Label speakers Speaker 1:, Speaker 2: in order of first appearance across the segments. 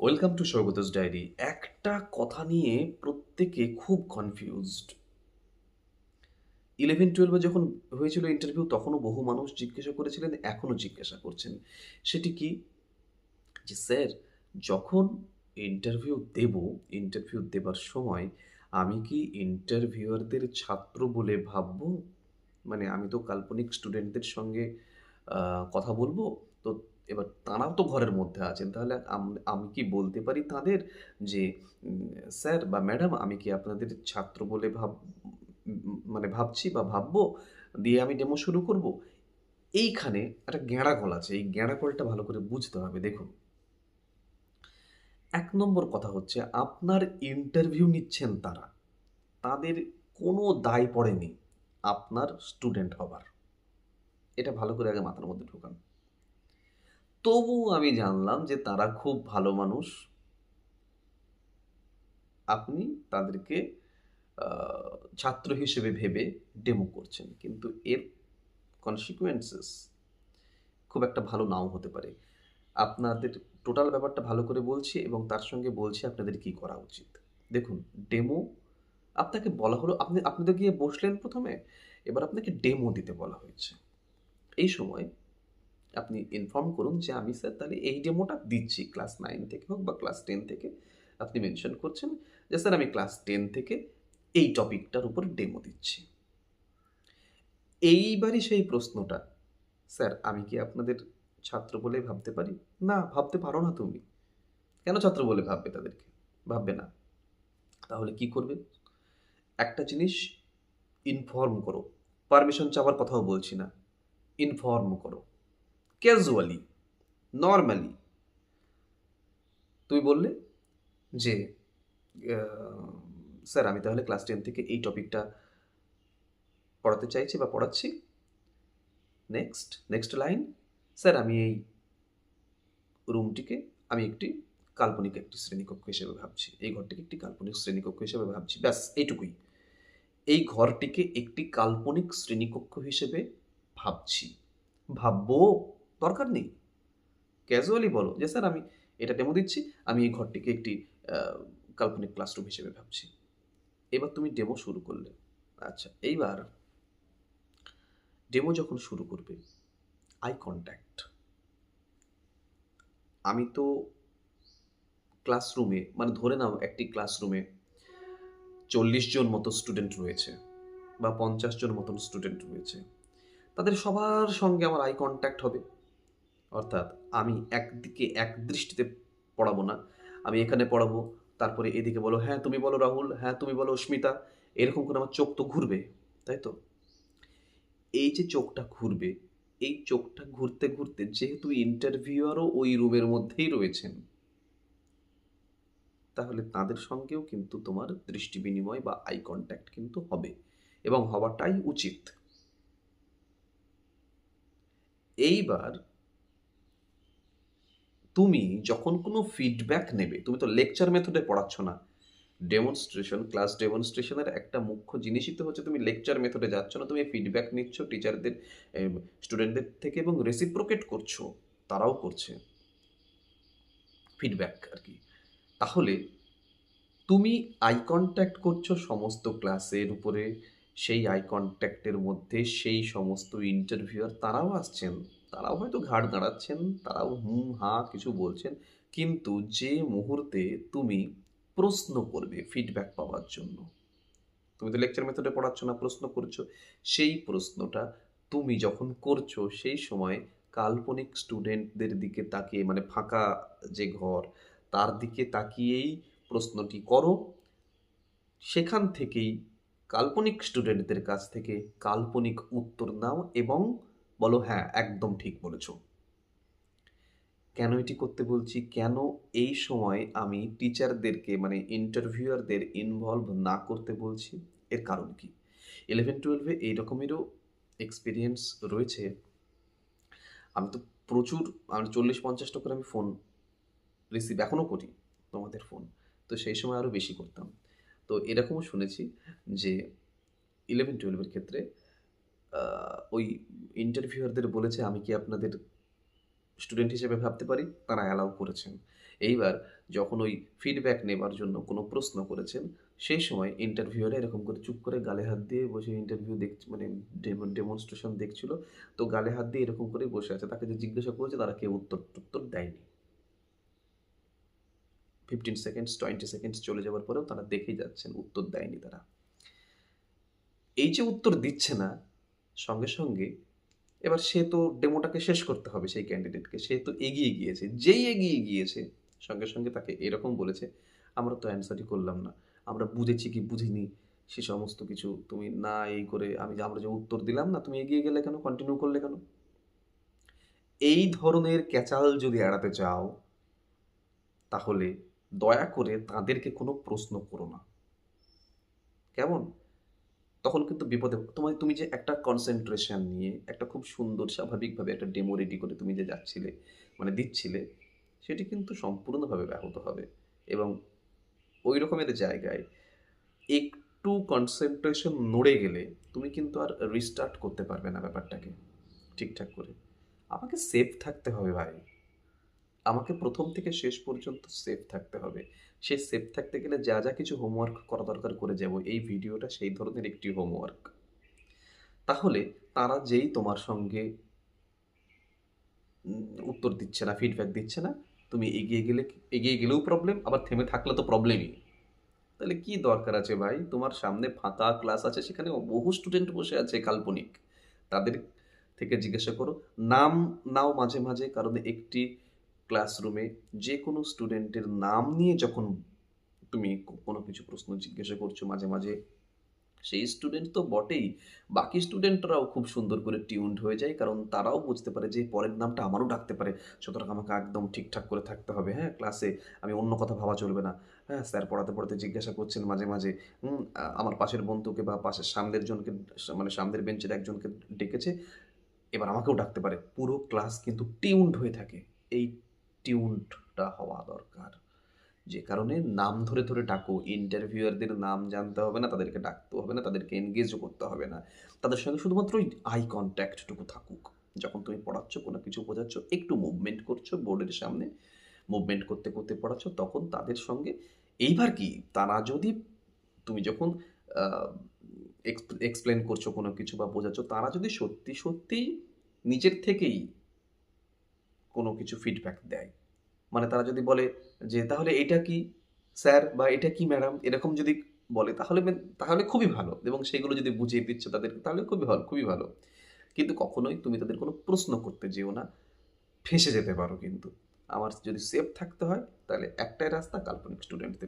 Speaker 1: Welcome to সৌগতস diary. একটা কথা নিয়ে প্রত্যেকে খুব কনফিউজড। 11-12 যখন হয়েছিল ইন্টারভিউ তখনও বহু মানুষ জিজ্ঞাসা করেছিলেন, এখনও জিজ্ঞাসা করছেন। সেটি কি? যে স্যার, যখন ইন্টারভিউ দেবার সময় আমি কি ইন্টারভিউয়ারদের ছাত্র বলে ভাববো? মানে আমি তো কাল্পনিক স্টুডেন্টদের সঙ্গে কথা বলবো। তো এবার তাঁরাও তো ঘরের মধ্যে আছেন। তাহলে আমি কি বলতে পারি তাঁদের যে, "স্যার বা ম্যাডাম, আমি কি আপনাদের ছাত্র বলে মানে ভাবছি বা ভাববো? দিয়ে আমি ডেমো শুরু করব?" এইখানে একটা গ্যাঁড়াগল আছে। এই গ্যাঁড়াগলটা ভালো করে বুঝতে হবে। দেখুন, ১ নম্বর কথা হচ্ছে, আপনার ইন্টারভিউ নিচ্ছেন তারা। তাদের কোনো দায় পড়েনি আপনার স্টুডেন্ট হবার। এটা ভালো করে আগে মাথার মধ্যে ঢোকান। তবুও আমি জানলাম যে তারা খুব ভালো মানুষ। আপনি তাদেরকে আ ছাত্র হিসেবে ভেবে ডেমো করছেন। কিন্তু এর consequences খুব একটা ভালো নাও হতে পারে। আপনাদের টোটাল ব্যাপারটা ভালো করে বলছি এবং তার সঙ্গে বলছি আপনাদের কি করা উচিত। দেখুন, ডেমো আপনাকে বলা হলো, আপনি তো গিয়ে বসলেন ১ম এ। এবার আপনাকে ডেমো দিতে বলা হয়েছে। এই সময় আপনি ইনফর্ম করুন যে, "আমি স্যার তাহলে এই ডেমোটা দিচ্ছি।" ক্লাস 9 থেকে হোক বা ক্লাস 10 থেকে আপনি মেনশন করছেন যে, "স্যার, আমি ক্লাস 10 থেকে এই টপিকটার উপর ডেমো দিচ্ছি।" এইবারই সেই প্রশ্নটা, "স্যার, আমি কি আপনাদের ছাত্র বলে ভাবতে পারি?" "না, ভাবতে পারো না তুমি।" "কেন ছাত্র বলে ভাববে তাদেরকে?" "ভাববে না।" "তাহলে কি করবে?" একটা জিনিস ইনফর্ম করো। পারমিশন চাওয়ার কথাও বলছি না। ইনফর্ম করো। Casually, normally. তুমি বললে যে, আ "স্যার, আমি তাহলে ক্লাস 10 থেকে এই টপিকটা পড়াতে চাইছি বা পড়াচ্ছি। নেক্সট লাইন, স্যার, আমি এই রুমটিকে আমি একটি কাল্পনিক একটি শ্রেণীকক্ষ হিসেবে ভাবছি। এই ঘরটিকে একটি কাল্পনিক শ্রেণীকক্ষ হিসেবে ভাবছি।" ব্যাস এইটুকুই। এই ঘরটিকে একটি কাল্পনিক শ্রেণীকক্ষ হিসেবে ভাবছি। ভাববো? দরকার নেই। ক্যাজুয়ালি বলো যে, "স্যার, আমি এটা ডেমো দিচ্ছি। আমি এই ঘরটিকে একটি আ কাল্পনিক ক্লাসরুম হিসেবে ভাবছি।" এবার তুমি ডেমো শুরু করলে। আচ্ছা, এইবার ডেমো যখন শুরু করবে, আই কনট্যাক্ট। আমি তো ক্লাসরুমে, মানে ধরে নাও একটি ক্লাসরুমে ৪০ জন মতো স্টুডেন্ট রয়েছে বা ৫০ জন মতন স্টুডেন্ট রয়েছে। তাদের সবার সঙ্গে আমার আই কনট্যাক্ট হবে। অর্থাৎ আমি একদিকে একদৃষ্টিতে পড়াবো না। আমি এখানে পড়াবো, তারপরে এদিকে বলো, "হ্যাঁ, তুমি বলো রাহুল, হ্যাঁ, তুমি বলো অস্মিতা।" এরকম করে আমার চোখ তো ঘুরবে, তাই তো? এই যে চোখটা ঘুরবে, এই চোখটা ঘুরতে, ঘুরতে যেহেতু ইন্টারভিউয়ারও ওই রুমের মধ্যেই রয়েছেন, তাহলে তাদের সঙ্গেও কিন্তু তোমার দৃষ্টি বিনিময় বা আই কনট্যাক্ট কিন্তু হবে এবং হওয়াটাই উচিত। এইবার তুমি যখন কোনো ফিডব্যাক নেবে, তুমি তো লেকচার মেথডে পড়াচ্ছ না। ক্লাস ডেমনস্ট্রেশনের একটা মুখ্য জিনিসই তো হচ্ছে তুমি লেকচার মেথডে যাচ্ছ না। তুমি ফিডব্যাক নিচ্ছ টিচারদের, স্টুডেন্টদের থেকে এবং রেসিপ্রোকেট করছো। তারাও করছে ফিডব্যাক আরকি। তাহলে তুমি আই কনট্যাক্ট করছো সমস্ত ক্লাসের উপরে। সেই আই কনট্যাক্টের মধ্যে সেই সমস্ত ইন্টারভিউয়ার তারাও আসছেন। তারাও হয়তো ঘাড় নাড়াচ্ছেন, তারাও হুম, হাঁ কিছু বলছেন। কিন্তু যে মুহূর্তে তুমি প্রশ্ন করবে ফিডব্যাক পাওয়ার জন্য, তুমি তো লেকচার মেথডে পড়াচ্ছ না, প্রশ্ন করছো। সেই প্রশ্নটা তুমি যখন করছো, সেই সময় কাল্পনিক স্টুডেন্টদের দিকে তাকিয়ে, মানে ফাঁকা যে ঘর, তার দিকে তাকিয়েই প্রশ্নটি করো। সেখান থেকেই কাল্পনিক স্টুডেন্টদের কাছ থেকে কাল্পনিক উত্তর নাও এবং বলো, "হ্যাঁ, একদম ঠিক বলেছ।" কেন এটি করতে বলছি? কেন এই সময় আমি টিচারদেরকে, মানে ইন্টারভিউয়ারদের ইনভলভ না করতে বলছি? এর কারণ কি? 11-12 এ এই রকমেরও এক্সপেরিয়েন্স রয়েছে। আমি তো প্রচুর, ৪০-৫০ টা করে আমি ফোন রিসিভ এখনো করি, তোমাদের ফোন। তো সেই সময় আরো বেশি করতাম। তো এরকমও শুনেছি যে 11-12 এর ক্ষেত্রে আ ওই ইন্টারভিউয়ারদের বলেছে, "আমি কি আপনাদের স্টুডেন্ট হিসেবে ভাবতে পারি?" তারা অ্যালাউ করেছেন এইবার যখন ওই ফিডব্যাক নেবার জন্য কোনো প্রশ্ন করেছেন, সেই সময় ইন্টারভিউয়াররা এরকম করে চুপ করে গালে হাত দিয়ে বসে ইন্টারভিউ মানে ডেমনস্ট্রেশন দেখছিল। তো গালে হাত দিয়ে এরকম করেই বসে আছে। তাকে যে জিজ্ঞাসা করেছে তারা কেউ উত্তর দেয়নি। 15 সেকেন্ডস, 20 সেকেন্ডস চলে যাওয়ার পরেও তারা দেখেই যাচ্ছেন, উত্তর দেয়নি তারা। এই যে উত্তর দিচ্ছে না, সঙ্গে, সঙ্গে এবার সে তো ডেমোটাকে শেষ করতে হবে সেই ক্যান্ডিডেটকে। সে তো এগিয়ে গিয়েছে। যেই এগিয়ে গিয়েছে, সঙ্গে, সঙ্গে তাকে এরকম বলেছে, "আমরা তো অ্যানসারই করলাম না। আমরা বুঝেছি কি বুঝিনি সে সমস্ত কিছু তুমি না এই করে আমরা যে উত্তর দিলাম না, তুমি এগিয়ে গেলে কেন? কন্টিনিউ করলে কেন?" এই ধরনের ক্যাচাল যদি এড়াতে চাও, তাহলে দয়া করে তাদেরকে কোনো প্রশ্ন করো না। কেমন? তখন কিন্তু বিপদে তুমি যে একটা কনসেনট্রেশন নিয়ে একটা খুব সুন্দর স্বাভাবিকভাবে একটা ডেমো রেডি করে তুমি যে যাচ্ছিলে, মানে দিচ্ছিলে, সেটি কিন্তু সম্পূর্ণভাবে ব্যাহত হবে। এবং ওই রকমের জায়গায় একটু কনসেনট্রেশন নড়ে গেলে তুমি কিন্তু আর রিস্টার্ট করতে পারবে না ব্যাপারটাকে ঠিকঠাক করে। আমাকে সেফ থাকতে হবে ভাই। আমাকে প্রথম থেকে শেষ পর্যন্ত সেফ থাকতে হবে। সেই সেফ থাকতে গেলে যা, যা কিছু হোমওয়ার্ক করা দরকার করে যাব। এই ভিডিওটা সেই ধরনের একটি হোমওয়ার্ক। তাহলে তারা যেই তোমার সঙ্গে উত্তর দিচ্ছে না, ফিডব্যাক দিচ্ছে না, তুমি এগিয়ে গেলেও প্রবলেম, আবার থেমে থাকলে তো প্রবলেমই। তাহলে কি দরকার আছে ভাই? তোমার সামনে ফাঁকা ক্লাস আছে, সেখানে বহু স্টুডেন্ট বসে আছে কাল্পনিক। তাদের থেকে জিজ্ঞাসা করো। নাম নাও মাঝে, মাঝে, কারণ একটি ক্লাসরুমে যেকোনো স্টুডেন্টের নাম নিয়ে যখন তুমি কোনো কিছু প্রশ্ন জিজ্ঞাসা করছো মাঝে, মাঝে, সেই স্টুডেন্ট তো বটেই, বাকি স্টুডেন্টরাও খুব সুন্দর করে টিউনড হয়ে যায়। কারণ তারাও বুঝতে পারে যে পরের নামটা আমারও ডাকতে পারে। সুতরাং আমাকে একদম ঠিকঠাক করে থাকতে হবে, হ্যাঁ? ক্লাসে আমি অন্য কথা ভাবা চলবে না। হ্যাঁ? স্যার পড়াতে, পড়াতে জিজ্ঞাসা করছেন মাঝে, মাঝে, আমার পাশের বন্ধুকে বা পাশের সামনের জনকে, মানে সামনের বেঞ্চের একজনকে ডেকেছে, এবার আমাকেও ডাকতে পারে। পুরো ক্লাস কিন্তু টিউনড হয়ে থাকে। এই টিউনডটা হওয়া দরকার। যে কারণে নাম ধরে, ধরে ডাকো। ইন্টারভিউয়ারদের নাম জানতে হবে না, তাদেরকে ডাকতেও হবে না, তাদেরকে এনগেজও করতে হবে না। তাদের সঙ্গে শুধুমাত্র ওই আই কনট্যাক্টটুকু থাকুক। যখন তুমি পড়াচ্ছ, কোনো কিছু বোঝাচ্ছ, একটু মুভমেন্ট করছো বোর্ডের সামনে, মুভমেন্ট করতে, করতে পড়াচ্ছ, তখন তাদের সঙ্গে এইবার কি তারা যদি তুমি যখন আ এক্সপ্লেইন করছো কোনো কিছু বা বোঝাচ্ছ, তারা যদি সত্যি, সত্যিই নিজের থেকেই কোনো কিছু ফিডব্যাক দেয়। মানে তারা যদি বলে যে, "তাহলে এটা কি স্যার বা এটা কি ম্যাডাম?" এরকম যদি বলে তাহলে খুবই ভালো, এবং সেগুলো যদি বুঝিয়ে দিচ্ছ তাদেরকে তাহলে খুবই ভালো, খুবই ভালো। কিন্তু কখনোই তুমি তাদের কোনো প্রশ্ন করতে যেও না। ফেঁসে যেতে পারো কিন্তু। আমার যদি সেফ থাকতে হয় তাহলে একটাই রাস্তা, কাল্পনিক স্টুডেন্টদের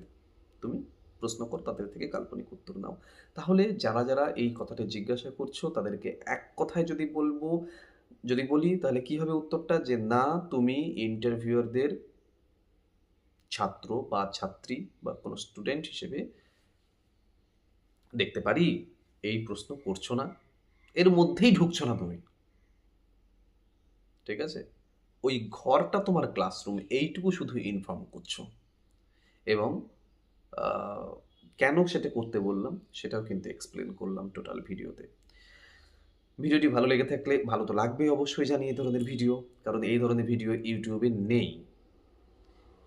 Speaker 1: তুমি প্রশ্ন করো, তাদের থেকে কাল্পনিক উত্তর নাও। তাহলে যারা, যারা এই কথাটা জিজ্ঞাসা করছো তাদেরকে এক কথায় যদি বলি তাহলে কি হবে উত্তরটা? যে না, তুমি ইন্টারভিউয়ারদের ছাত্র বা ছাত্রী বা কোনো স্টুডেন্ট হিসেবে দেখতে পারি এই প্রশ্ন করছো না, এর মধ্যেই ঢুকছো না তুমি। ঠিক আছে? ওই ঘরটা তোমার ক্লাসরুম, এইটুকু শুধু ইনফর্ম করছো। এবং আ কেন সেটা করতে বললাম সেটাও কিন্তু এক্সপ্লেইন করলাম টোটাল ভিডিওতে। ভিডিওটি ভালো লেগে থাকলে, ভালো তো লাগবেই অবশ্যই জানি এই ধরনের ভিডিও। কারণ এই ধরনের ভিডিও YouTube এ নেই।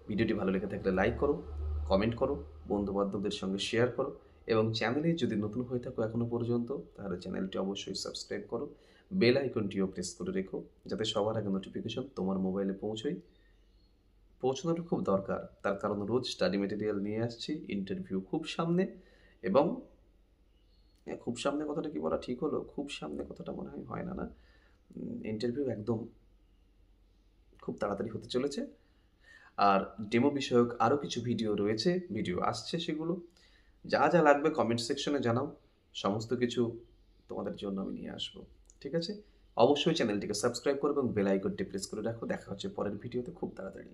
Speaker 1: ভিডিওটি ভালো লেগে থাকলে লাইক করো, কমেন্ট করো, বন্ধু-বান্ধবদের সঙ্গে শেয়ার করো, এবং চ্যানেলে যদি নতুন হয়ে থাকো এখনো পর্যন্ত, তাহলে চ্যানেলটি অবশ্যই সাবস্ক্রাইব করো। বেল আইকনটিও প্রেস করে রেখো, যাতে সবার আগে নোটিফিকেশন তোমার মোবাইলে পৌঁছয়। পৌঁছানোটা খুব দরকার। তার কারণ রোজ স্টাডি ম্যাটেরিয়াল নিয়ে আসছি, ইন্টারভিউ খুব সামনে, এবং খুব সামনে কথাটা কি বলা ঠিক হলো? খুব সামনে কথাটা মনে হয় না, না? ইন্টারভিউ একদম খুব তাড়াতাড়ি হতে চলেছে। আর ডেমো বিষয়ক আরও কিছু ভিডিও রয়েছে, ভিডিও আসছে সেগুলো। যা, যা লাগবে কমেন্ট সেকশনে জানাও। সমস্ত কিছু তোমাদের জন্য আমি নিয়ে আসবো। ঠিক আছে? অবশ্যই চ্যানেলটিকে সাবস্ক্রাইব করো এবং বেল আইকনটি প্রেস করে রাখো। দেখা হচ্ছে পরের ভিডিওতে খুব তাড়াতাড়ি।